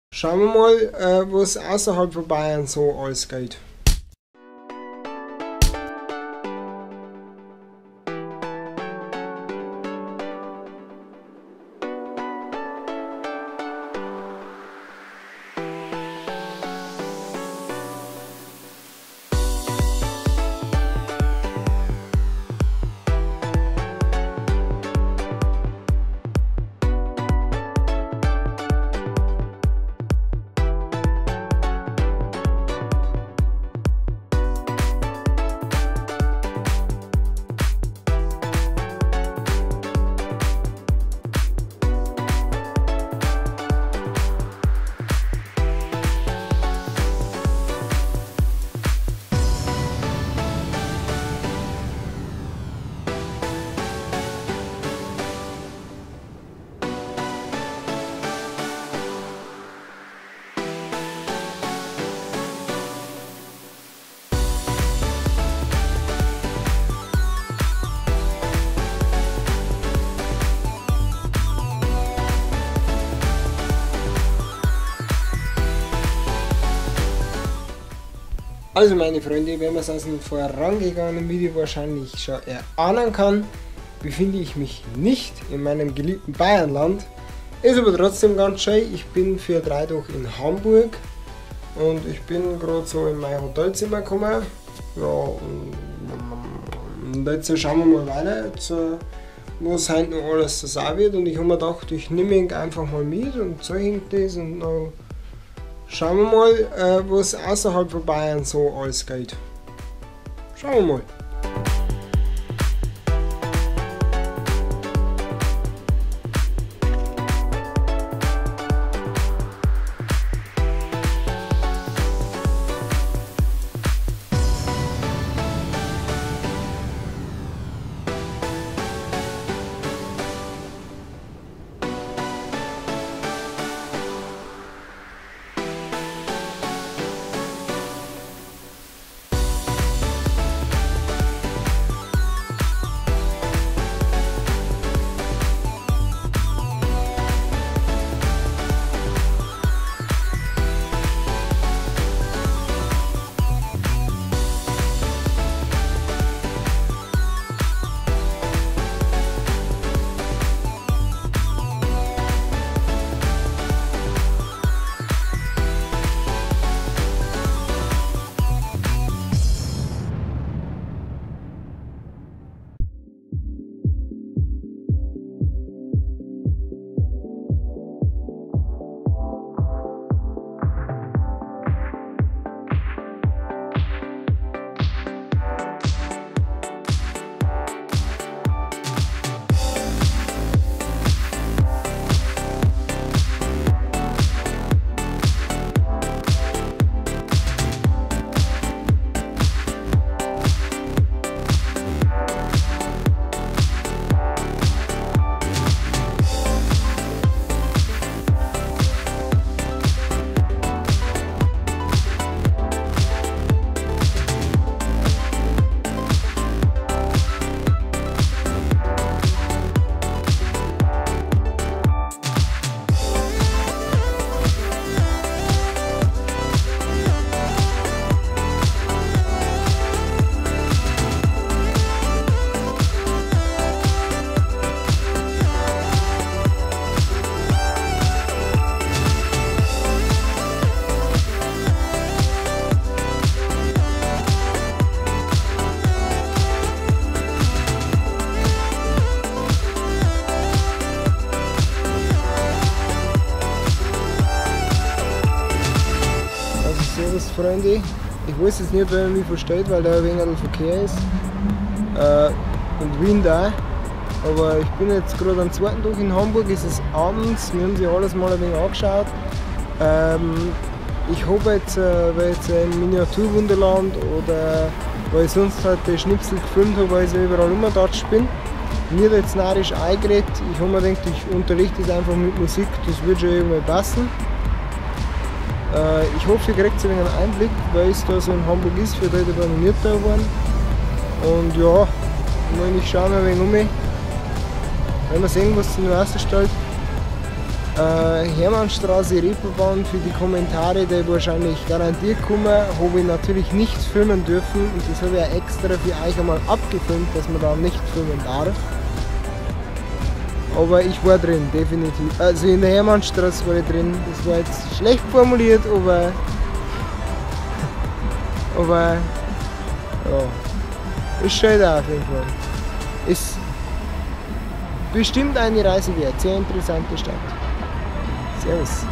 Schauen wir mal, was außerhalb von Bayern so alles geht. Also meine Freunde, wenn man es aus dem vorangegangenen Video wahrscheinlich schon erahnen kann, befinde ich mich nicht in meinem geliebten Bayernland. Ist aber trotzdem ganz schön. Ich bin für 3 Tage in Hamburg und ich bin gerade so in mein Hotelzimmer gekommen. Ja, und jetzt schauen wir mal weiter, jetzt, was heute noch alles so sein wird. Und ich habe mir gedacht, ich nehme ihn einfach mal mit und zeige das und dann schauen wir mal, was außerhalb von Bayern so alles geht. Schauen wir mal. Freunde, ich weiß jetzt nicht, wer mich versteht, weil da ein wenig Verkehr ist und Wind auch. Aber ich bin jetzt gerade am 2. Tag in Hamburg, es ist abends, wir haben sich alles mal ein wenig angeschaut. Ich hoffe jetzt, weil jetzt im Miniaturwunderland oder weil ich sonst halt die Schnipsel gefilmt habe, weil ich überall rumgetatscht bin. Mir hat jetzt narrisch eingeredet, ich habe mir gedacht, ich unterrichte es einfach mit Musik, das wird schon irgendwie passen. Ich hoffe, ihr kriegt einen Einblick, weil es da so in Hamburg ist, für die noch nicht da waren. Und ja, ich schaue mir ein wenig um, wenn wir sehen, was sich noch ausstellt. Hermannstraße Reeperbahn für die Kommentare, die wahrscheinlich garantiert kommen, habe ich natürlich nicht filmen dürfen und das habe ich ja extra für euch einmal abgefilmt, dass man da nicht filmen darf. Aber ich war drin, definitiv. Also in der Hermannstraße war ich drin. Das war jetzt schlecht formuliert, aber ja, ist schön da auf jeden Fall. Ist bestimmt eine Reise wert, sehr interessante Stadt. Servus.